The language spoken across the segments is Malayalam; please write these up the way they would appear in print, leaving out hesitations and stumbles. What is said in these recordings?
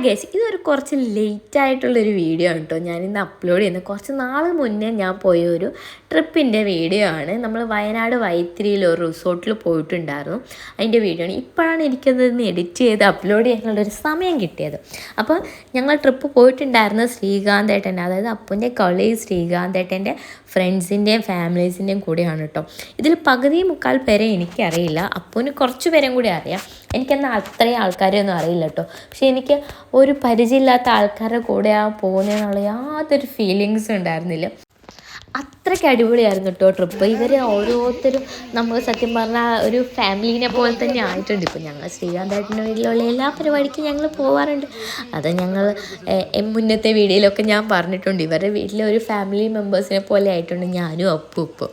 ഗൈസ് ഇതൊരു കുറച്ച് ലേറ്റായിട്ടുള്ളൊരു വീഡിയോ ആണ് കേട്ടോ ഞാനിന്ന് അപ്ലോഡ് ചെയ്യുന്നത്. കുറച്ച് നാൾ മുന്നേ ഞാൻ പോയ ഒരു ട്രിപ്പിൻ്റെ വീഡിയോ ആണ്. നമ്മൾ വയനാട് വൈത്തിരിയിൽ ഒരു റിസോർട്ടിൽ പോയിട്ടുണ്ടായിരുന്നു. അതിൻ്റെ വീഡിയോ ആണ്. ഇപ്പോഴാണ് എനിക്കതൊന്ന് എഡിറ്റ് ചെയ്ത് അപ്ലോഡ് ചെയ്യാനുള്ളൊരു സമയം കിട്ടിയത്. അപ്പോൾ ഞങ്ങൾ ട്രിപ്പ് പോയിട്ടുണ്ടായിരുന്നത് ശ്രീകാന്തേട്ടൻ്റെ, അതായത് അപ്പൂൻ്റെ കൊളീഗ് ശ്രീകാന്തേട്ടൻ്റെ ഫ്രണ്ട്സിൻ്റെയും ഫാമിലീസിൻ്റെയും കൂടെയാണ് കേട്ടോ. ഇതിൽ പകുതി മുക്കാൽ പേരെ എനിക്കറിയില്ല, അപ്പൂന് കുറച്ച് പേരും കൂടി അറിയാം. എനിക്കെന്നാൽ അത്രയും ആൾക്കാരെയൊന്നും അറിയില്ല കേട്ടോ. പക്ഷെ എനിക്ക് ഒരു പരിചയമില്ലാത്ത ആൾക്കാരുടെ കൂടെയാണ് പോകുന്നതെന്നുള്ള യാതൊരു ഫീലിങ്സും ഉണ്ടായിരുന്നില്ല. അത്രയ്ക്ക് അടിപൊളിയായിരുന്നു കേട്ടോ ട്രിപ്പ്. ഇവർ ഓരോരുത്തരും നമുക്ക് സത്യം പറഞ്ഞാൽ ഒരു ഫാമിലീനെ പോലെ തന്നെ ആയിട്ടുണ്ട്. ഇപ്പോൾ ഞങ്ങൾ ശ്രീകാന്തേട്ടൻ്റെ വീട്ടിലുള്ള എല്ലാ പരിപാടിക്കും ഞങ്ങൾ പോകാറുണ്ട്. അത് ഞങ്ങൾ മുന്നത്തെ വീഡിയോയിലൊക്കെ ഞാൻ പറഞ്ഞിട്ടുണ്ട്. ഇവരുടെ വീട്ടിലെ ഒരു ഫാമിലി മെമ്പേഴ്സിനെ പോലെ ആയിട്ടുണ്ട് ഞാനും ഉപ്പും.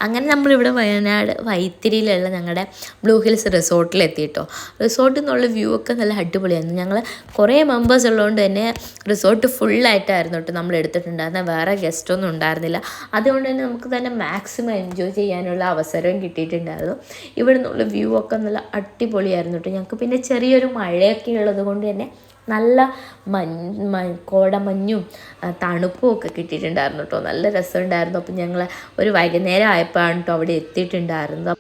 അങ്ങനെ നമ്മളിവിടെ വയനാട് വൈത്തിരിയിലുള്ള ഞങ്ങളുടെ ബ്ലൂ ഹിൽസ് റിസോർട്ടിലെത്തി കേട്ടോ. റിസോർട്ടിൽ നിന്നുള്ള വ്യൂ ഒക്കെ നല്ല അടിപൊളിയായിരുന്നു. ഞങ്ങൾ കുറേ മെമ്പേഴ്സ് ഉള്ളതുകൊണ്ട് തന്നെ റിസോർട്ട് ഫുള്ളായിട്ടായിരുന്നു കേട്ടോ നമ്മൾ എടുത്തിട്ടുണ്ടായിരുന്നത്. വേറെ ഗസ്റ്റൊന്നും ഉണ്ടായിരുന്നില്ല. അതുകൊണ്ട് തന്നെ നമുക്ക് തന്നെ മാക്സിമം എൻജോയ് ചെയ്യാനുള്ള അവസരവും കിട്ടിയിട്ടുണ്ടായിരുന്നു. ഇവിടെ നിന്നുള്ള വ്യൂ ഒക്കെ നല്ല അടിപൊളിയായിരുന്നു കേട്ടോ. ഞങ്ങൾക്ക് പിന്നെ ചെറിയൊരു മഴയൊക്കെ ഉള്ളത് കൊണ്ട് തന്നെ നല്ല കോടമഞ്ഞും തണുപ്പും ഒക്കെ കിട്ടിയിട്ടുണ്ടായിരുന്നു കേട്ടോ. നല്ല രസമുണ്ടായിരുന്നു. അപ്പം ഞങ്ങൾ ഒരു വൈകുന്നേരം ആയപ്പോഴാണ് കേട്ടോ അവിടെ എത്തിയിട്ടുണ്ടായിരുന്നത്.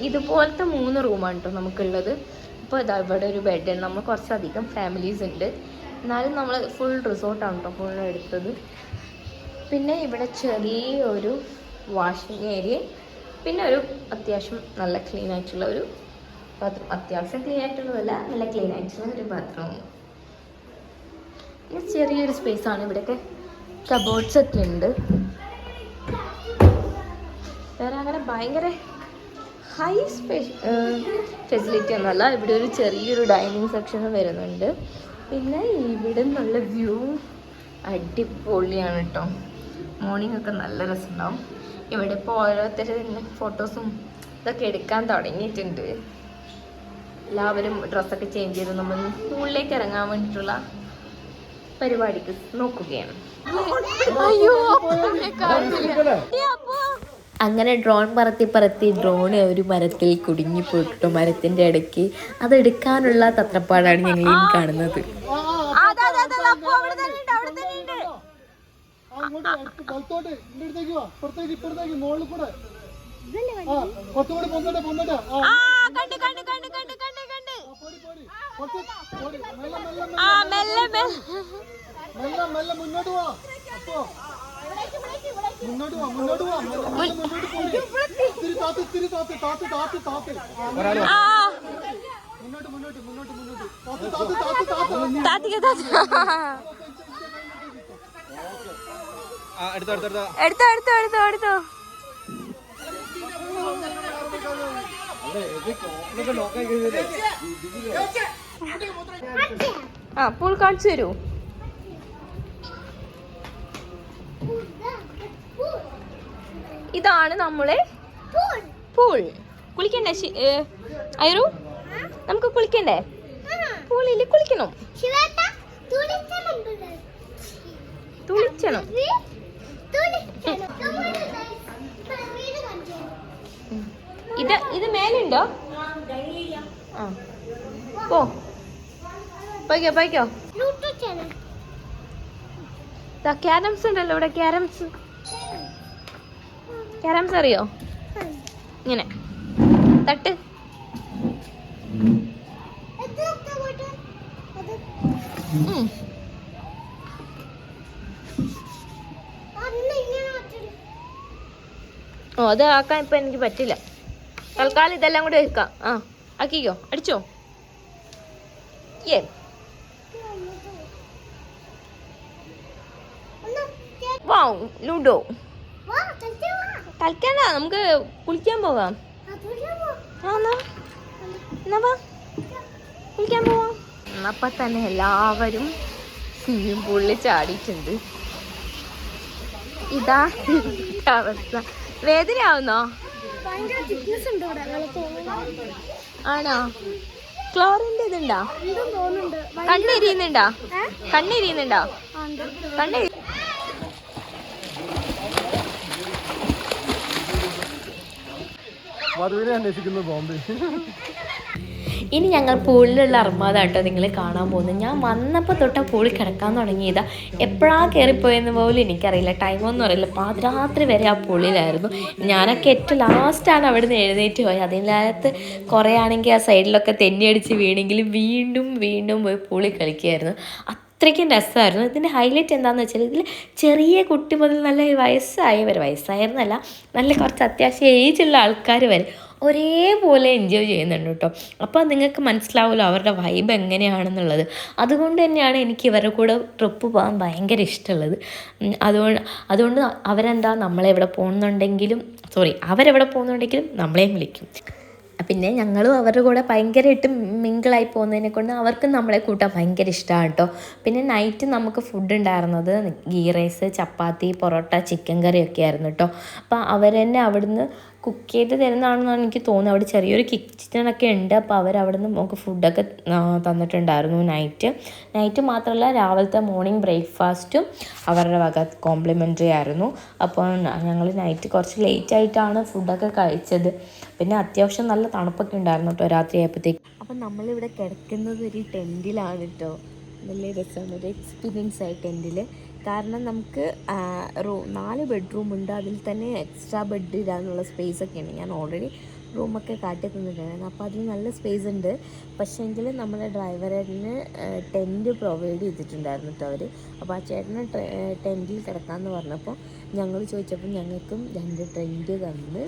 ഇതുപോലത്തെ 3 റൂമാണ് കേട്ടോ നമുക്കുള്ളത്. ഇപ്പോൾ ഇതാ ഇവിടെ ഒരു ബെഡ്. നമ്മൾ കുറച്ചധികം ഫാമിലീസ് ഉണ്ട്, എന്നാലും നമ്മൾ ഫുൾ റിസോർട്ടാണ് കേട്ടോ ഫുൾ എടുത്തത്. പിന്നെ ഇവിടെ ചെറിയൊരു വാഷിംഗ് ഏരിയ, പിന്നെ ഒരു അത്യാവശ്യം നല്ല ക്ലീൻ ആയിട്ടുള്ള ഒരു ബാത്റൂം. അത്യാവശ്യം ക്ലീൻ ആയിട്ടുള്ളതല്ല, നല്ല ക്ലീൻ ആയിട്ടുള്ള ഒരു ബാത്റൂം. പിന്നെ ചെറിയൊരു സ്പേസാണ്. ഇവിടെയൊക്കെ കബോർഡ്സ് ഒക്കെ ഉണ്ട്. വേറെ അങ്ങനെ ഭയങ്കര ഹൈ ഫെസിലിറ്റി ഒന്നുമല്ല. ഇവിടെ ഒരു ചെറിയൊരു ഡൈനിങ് സെക്ഷനും വരുന്നുണ്ട്. പിന്നെ ഇവിടെ നല്ല വ്യൂ അടിപൊളിയാണ് കേട്ടോ. മോർണിംഗ് ഒക്കെ നല്ല രസമുണ്ടാവും. ഇവിടെ ഇപ്പോൾ ഓരോരുത്തരുടെ ഫോട്ടോസും ഇതൊക്കെ എടുക്കാൻ തുടങ്ങിയിട്ടുണ്ട്. എല്ലാവരും ഡ്രസ്സൊക്കെ ചേഞ്ച് ചെയ്ത് നമ്മൾ സ്കൂളിലേക്ക് ഇറങ്ങാൻ വേണ്ടിയിട്ടുള്ള പരിപാടിക്ക് നോക്കുകയാണ്. അങ്ങനെ ഡ്രോൺ പറത്തി ഡ്രോണ് ഒരു മരത്തിൽ കുടുങ്ങിപ്പോയിട്ടോ, മരത്തിൻ്റെ ഇടയ്ക്ക്. അതെടുക്കാനുള്ള തത്രപ്പാടാണ് ഞങ്ങൾ ഈ കാണുന്നത്. എടുത്തോ. പൂൾ കാണിച്ചു തരൂ. ഇതാണ് നമ്മളെ പൂൾ. കുളിക്കണ്ടേ അയറു? നമുക്ക് കുളിക്കണ്ടേ? പൂളിൽ കുളിക്കണം. തുളിച്ചണം. ഇത് മേലുണ്ടോ? പോയിക്കോ. ക്യാരംസ് ഉണ്ടല്ലോ ഇവിടെ. ക്യാരംസ് അറിയോ? ഇങ്ങനെ തട്ട്. അത് ആക്കാൻ ഇപ്പൊ എനിക്ക് പറ്റില്ല. തൽക്കാലം ഇതെല്ലാം കൂടെ വെക്കാം. ആക്കിക്കോ, അടിച്ചോ. ലൂഡോ കളിക്കണ്ട, നമുക്ക് കുളിക്കാൻ പോകാം. കുളിക്കാൻ പോവാം. അപ്പൊ തന്നെ എല്ലാവരും സ്വിമ്മിംഗ് പൂളിൽ ചാടിയിട്ടുണ്ട്. ഇതാ അവസ്ഥ. വേദനയാവുന്നോ? ആണോ? ക്ലോറിന്റെ ഇതുണ്ടോ? കണ്ണെരിയുന്നുണ്ടോ? ഇനി ഞങ്ങൾ പൂളിലുള്ള അർമാദ കേട്ടോ നിങ്ങൾ കാണാൻ പോകുന്നത്. ഞാൻ വന്നപ്പോൾ തൊട്ട് പൂളിൽ കിടക്കാൻ തുടങ്ങിയതാ. എപ്പോഴാണ് കയറിപ്പോയെന്ന് പോലും എനിക്കറിയില്ല, ടൈമൊന്നും അറിയില്ല. പാതിരാത്രി വരെ ആ പൂളിലായിരുന്നു. ഞാനൊക്കെ ഏറ്റവും ലാസ്റ്റാണ് അവിടെ നിന്ന് എഴുന്നേറ്റ് പോയത്. അതിനകത്ത് കുറേ ആണെങ്കിൽ ആ സൈഡിലൊക്കെ തെന്നിയടിച്ച് വീണെങ്കിലും വീണ്ടും വീണ്ടും പോയി പൂളിൽ കളിക്കുമായിരുന്നു. അത്രയ്ക്കും രസമായിരുന്നു. ഇതിൻ്റെ ഹൈലൈറ്റ് എന്താണെന്ന് വെച്ചാൽ ഇതിൽ ചെറിയ കുട്ടി മുതൽ നല്ല വയസ്സായിരുന്നല്ല, നല്ല കുറച്ച് അത്യാവശ്യം ഏജുള്ള ആൾക്കാർ വരെ ഒരേപോലെ എൻജോയ് ചെയ്യുന്നുണ്ട് കേട്ടോ. അപ്പോൾ നിങ്ങൾക്ക് മനസ്സിലാവുമല്ലോ അവരുടെ വൈബ് എങ്ങനെയാണെന്നുള്ളത്. അതുകൊണ്ട് തന്നെയാണ് എനിക്ക് ഇവരുടെ കൂടെ ട്രിപ്പ് പോകാൻ ഭയങ്കര ഇഷ്ടമുള്ളത്. അതുകൊണ്ട് അവരെവിടെ പോകുന്നുണ്ടെങ്കിലും അവരെവിടെ പോകുന്നുണ്ടെങ്കിലും നമ്മളെയും വിളിക്കും. പിന്നെ ഞങ്ങളും അവരുടെ കൂടെ ഭയങ്കരമായിട്ട് മിങ്കിളായി പോകുന്നതിനെ കൊണ്ട് അവർക്കും നമ്മളെ കൂട്ടാൻ ഭയങ്കര ഇഷ്ടമാണ് കേട്ടോ. പിന്നെ നൈറ്റ് നമുക്ക് ഫുഡ് ഉണ്ടായിരുന്നത് ഗീ റൈസ്, ചപ്പാത്തി, പൊറോട്ട, ചിക്കൻ കറിയൊക്കെ ആയിരുന്നു കേട്ടോ. അപ്പോൾ അവർ തന്നെ അവിടുന്ന് കുക്ക് ചെയ്ത് തരുന്നതാണെന്നാണ് എനിക്ക് തോന്നുന്നത്. അവിടെ ചെറിയൊരു കിച്ചണൊക്കെ ഉണ്ട്. അപ്പോൾ അവരവിടുന്ന് നമുക്ക് ഫുഡൊക്കെ തന്നിട്ടുണ്ടായിരുന്നു. നൈറ്റ് മാത്രമല്ല, രാവിലത്തെ മോർണിംഗ് ബ്രേക്ക്ഫാസ്റ്റും അവരുടെ വക കോംപ്ലിമെൻ്ററി ആയിരുന്നു. അപ്പോൾ ഞങ്ങൾ നൈറ്റ് കുറച്ച് ലേറ്റായിട്ടാണ് ഫുഡൊക്കെ കഴിച്ചത്. പിന്നെ അത്യാവശ്യം നല്ല തണുപ്പൊക്കെ ഉണ്ടായിരുന്നു കേട്ടോ രാത്രി ആയപ്പോഴത്തേക്ക്. അപ്പം നമ്മളിവിടെ കിടക്കുന്നത് ഒരു ടെൻറ്റിലാണ് കേട്ടോ. നല്ല രസമാണ്, ഒരു എക്സ്പീരിയൻസ് ആയി ടെൻറ്റിൽ. കാരണം നമുക്ക് 4 ബെഡ്റൂമുണ്ട്. അതിൽ തന്നെ എക്സ്ട്രാ ബെഡ് ഇടാനുള്ള സ്പേസൊക്കെയാണ്. ഞാൻ ഓൾറെഡി റൂമൊക്കെ കാട്ടി തന്നിട്ടുണ്ടായിരുന്നു. അപ്പോൾ അതിൽ നല്ല സ്പേസ് ഉണ്ട്. പക്ഷേങ്കിൽ നമ്മുടെ ഡ്രൈവറിന് ടെൻറ്റ് പ്രൊവൈഡ് ചെയ്തിട്ടുണ്ടായിരുന്നു കേട്ടോ അവർ. അപ്പോൾ ആ ചേട്ടന് ടെൻറ്റിൽ കിടക്കാമെന്ന് പറഞ്ഞപ്പോൾ ഞങ്ങൾ ചോദിച്ചപ്പോൾ ഞങ്ങൾക്കും 2 ടെൻറ്റ് തന്ന്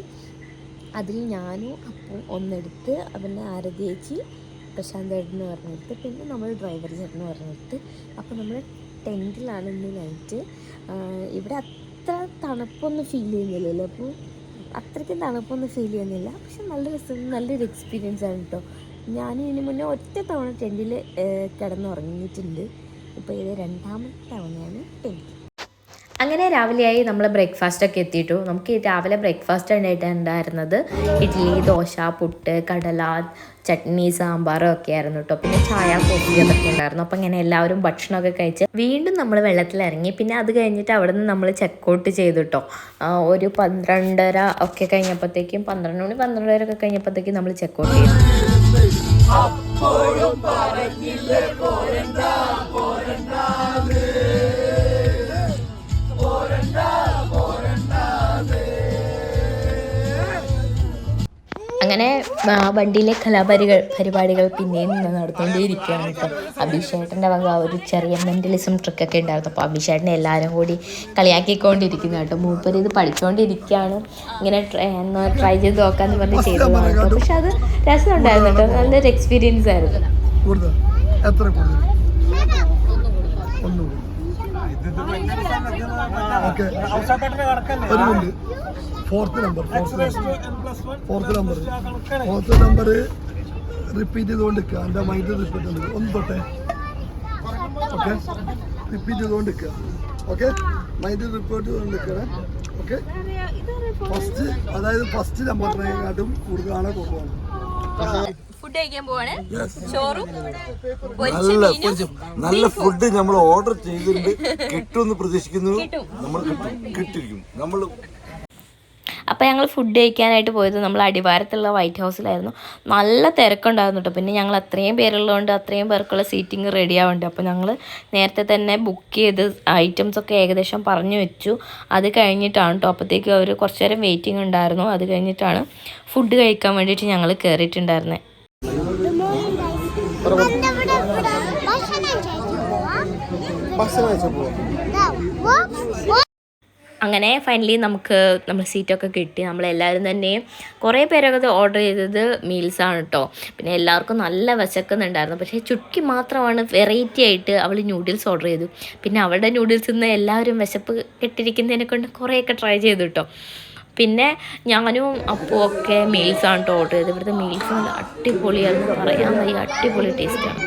അതിൽ ഞാനും അപ്പം ഒന്നെടുത്ത്, പിന്നെ ആരതി ചേച്ചി, പ്രശാന്ത് ചേട്ടന് പറഞ്ഞെടുത്ത്, പിന്നെ നമ്മൾ ഡ്രൈവർ ചേട്ടന് പറഞ്ഞെടുത്ത്. അപ്പോൾ നമ്മൾ ടെൻറ്റിലാണ് ഇന്ന് നൈറ്റ്. ഇവിടെ അത്ര തണുപ്പൊന്നും ഫീൽ ചെയ്യുന്നില്ലല്ലോ. അപ്പോൾ അത്രയ്ക്കും തണുപ്പൊന്നും ഫീൽ ചെയ്യുന്നില്ല. പക്ഷെ നല്ല രസം, നല്ലൊരു എക്സ്പീരിയൻസ് ആണ് കേട്ടോ. ഞാൻ ഇതിന് മുന്നേ ഒറ്റ തവണ ടെൻറ്റിൽ കിടന്നുറങ്ങിയിട്ടുണ്ട്. ഇപ്പോൾ ഇത് 2ാമത്തെ തവണയാണ് ടെൻറ്റ്. അങ്ങനെ രാവിലെയായി നമ്മൾ ബ്രേക്ക്ഫാസ്റ്റൊക്കെ എത്തിയിട്ടു. നമുക്ക് രാവിലെ ബ്രേക്ക്ഫാസ്റ്റ് ഉണ്ടായിരുന്നത് ഇഡ്ഡലി, ദോശ, പുട്ട്, കടല, ചട്നി, സാമ്പാറും ഒക്കെ ആയിരുന്നു കേട്ടോ. പിന്നെ ചായ, കോഫി അതൊക്കെ ഉണ്ടായിരുന്നു. അപ്പം ഇങ്ങനെ എല്ലാവരും ഭക്ഷണമൊക്കെ കഴിച്ച് വീണ്ടും നമ്മൾ വെള്ളത്തിലിറങ്ങി. പിന്നെ അത് കഴിഞ്ഞിട്ട് അവിടെ നിന്ന് നമ്മൾ ചെക്കൗട്ട് ചെയ്തു കേട്ടോ. ഒരു 12:30 ഒക്കെ കഴിഞ്ഞപ്പോഴത്തേക്കും, 12 മണി 12:30 ഒക്കെ കഴിഞ്ഞപ്പോഴത്തേക്കും നമ്മൾ ചെക്കൗട്ട് ചെയ്തു. അങ്ങനെ വണ്ടിയിലെ കലാപരിപാടികൾ പിന്നെയും നടന്നുകൊണ്ടേയിരിക്കുകയാണ് കേട്ടോ. അഭിഷേകൻ്റെ വക ഒരു ചെറിയ മെൻ്റലിസം ട്രിക്കൊക്കെ ഉണ്ടായിരുന്നു. അപ്പോൾ അഭിഷേകനെ എല്ലാവരും കൂടി കളിയാക്കിക്കൊണ്ടിരിക്കുന്നു കേട്ടോ. മൂപ്പര് ഇത് പഠിച്ചുകൊണ്ടിരിക്കുകയാണ്. ഇങ്ങനെ ട്രൈ ചെയ്ത് നോക്കാമെന്ന് പറഞ്ഞ് ചെയ്തതാണ് കേട്ടോ. പക്ഷെ അത് രസമുണ്ടായിരുന്നു കേട്ടോ. നല്ലൊരു എക്സ്പീരിയൻസ് ആയിരുന്നു. ഫോർത്ത് നമ്പർ റിപ്പീറ്റ് ചെയ്തുകൊണ്ടിരിക്കുക. എൻ്റെ മൈൻഡ് റിപ്പീറ്റ് ഉണ്ട്. ഒന്ന് തൊട്ടേ. ഓക്കെ, റിപ്പീറ്റ് ചെയ്തുകൊണ്ടിരിക്കുക. ഓക്കെ, മൈൻഡ് റിപ്പീറ്റ് ചെയ്തുകൊണ്ടിരിക്കുക. ഓക്കെ, ഫസ്റ്റ് നമ്പറിനെക്കാട്ടും കൂടുതലാണ് കുറവാണ്. ഫുഡ് കഴിക്കാൻ പോവാണ്. ചോറും നല്ല ഫുഡ് നമ്മൾ ഓർഡർ ചെയ്തിട്ടുണ്ട്. കിട്ടുമെന്ന് പ്രതീക്ഷിക്കുന്നു. നമ്മൾ കിട്ടിയിരിക്കും. നമ്മൾ അപ്പോൾ ഞങ്ങൾ ഫുഡ് കഴിക്കാനായിട്ട് പോയത് നമ്മൾ അടിവാരത്തുള്ള വൈറ്റ് ഹൗസിലായിരുന്നു. നല്ല തിരക്കുണ്ടായിരുന്നു കേട്ടോ. പിന്നെ ഞങ്ങൾ അത്രയും പേരുള്ളതുകൊണ്ട് അത്രയും പേർക്കുള്ള സീറ്റിംഗ് റെഡി ആവുന്നുണ്ട്. അപ്പോൾ ഞങ്ങൾ നേരത്തെ തന്നെ ബുക്ക് ചെയ്ത് ഐറ്റംസൊക്കെ ഏകദേശം പറഞ്ഞു വെച്ചു. അത് കഴിഞ്ഞിട്ടാണ് കേട്ടോ. അപ്പോഴത്തേക്ക് അവർ കുറച്ച് നേരം വെയിറ്റിംഗ് ഉണ്ടായിരുന്നു. അത് കഴിഞ്ഞിട്ടാണ് ഫുഡ് കഴിക്കാൻ വേണ്ടിയിട്ട് ഞങ്ങൾ കയറിയിട്ടുണ്ടായിരുന്നത്. അങ്ങനെ ഫൈനലി നമ്മൾ സീറ്റൊക്കെ കിട്ടി. നമ്മളെല്ലാവരും തന്നെ കുറേ പേരൊക്കെ ഓർഡർ ചെയ്തത് മീൽസാണ് കേട്ടോ. പിന്നെ എല്ലാവർക്കും നല്ല വിശക്കുന്നുണ്ടായിരുന്നു. പക്ഷേ ചുക്കി മാത്രമാണ് വെറൈറ്റി ആയിട്ട് അവൾ ന്യൂഡിൽസ് ഓർഡർ ചെയ്തു. പിന്നെ അവളുടെ ന്യൂഡിൽസിൽ നിന്ന് എല്ലാവരും വിശപ്പ് കെട്ടിരിക്കുന്നതിനെ കൊണ്ട് കുറേയൊക്കെ ട്രൈ ചെയ്തു കേട്ടോ. പിന്നെ ഞാനും അപ്പോൾ ഒക്കെ മീൽസാണ് കേട്ടോ ഓർഡർ ചെയ്തത്. ഇവിടുത്തെ മീൽസ് നല്ല അടിപൊളിയായിരുന്നു, പറയാൻ വയ്യ, അടിപൊളി ടേസ്റ്റാണ്.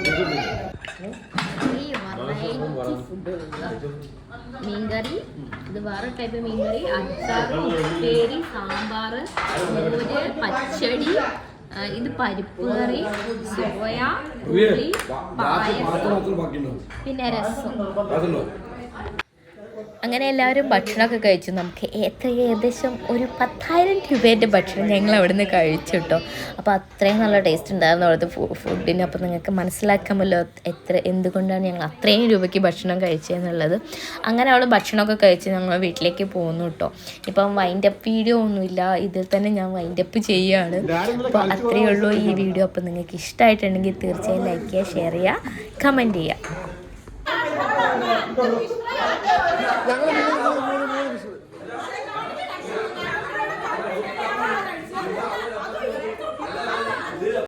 മീൻകറി, ഇത് വേറെ ടൈപ്പ് മീൻകറി, അച്ചാർ, ഉപ്പേരി, സാമ്പാർ, മോര്, പച്ചടി, ഇത് പരിപ്പ് കറി, സോയ, ഉള്ളി, പായസം, പിന്നെ രസം. അങ്ങനെ എല്ലാവരും ഭക്ഷണമൊക്കെ കഴിച്ചു. നമുക്ക് ഏകദേശം ഒരു 10,000 രൂപേൻ്റെ ഭക്ഷണം ഞങ്ങൾ അവിടെ നിന്ന് കഴിച്ചു കേട്ടോ. അപ്പോൾ അത്രയും നല്ല ടേസ്റ്റ് ഉണ്ടായിരുന്നു അവിടുത്തെ ഫുഡിന്. അപ്പോൾ നിങ്ങൾക്ക് മനസ്സിലാക്കാമല്ലോ എന്തുകൊണ്ടാണ് ഞങ്ങൾ അത്രയും രൂപയ്ക്ക് ഭക്ഷണം കഴിച്ചതെന്നുള്ളത്. അങ്ങനെ അവൾ ഭക്ഷണമൊക്കെ കഴിച്ച് ഞങ്ങൾ വീട്ടിലേക്ക് പോകുന്നു കേട്ടോ. ഇപ്പം വൈൻഡപ്പ് വീഡിയോ ഒന്നുമില്ല, ഇതിൽ തന്നെ ഞാൻ വൈൻഡപ്പ് ചെയ്യുകയാണ്. അപ്പോൾ അത്രയേ ഉള്ളൂ ഈ വീഡിയോ. അപ്പോൾ നിങ്ങൾക്ക് ഇഷ്ടമായിട്ടുണ്ടെങ്കിൽ തീർച്ചയായും ലൈക്ക് ചെയ്യുക, ഷെയർ ചെയ്യുക, കമൻറ്റ് ചെയ്യുക.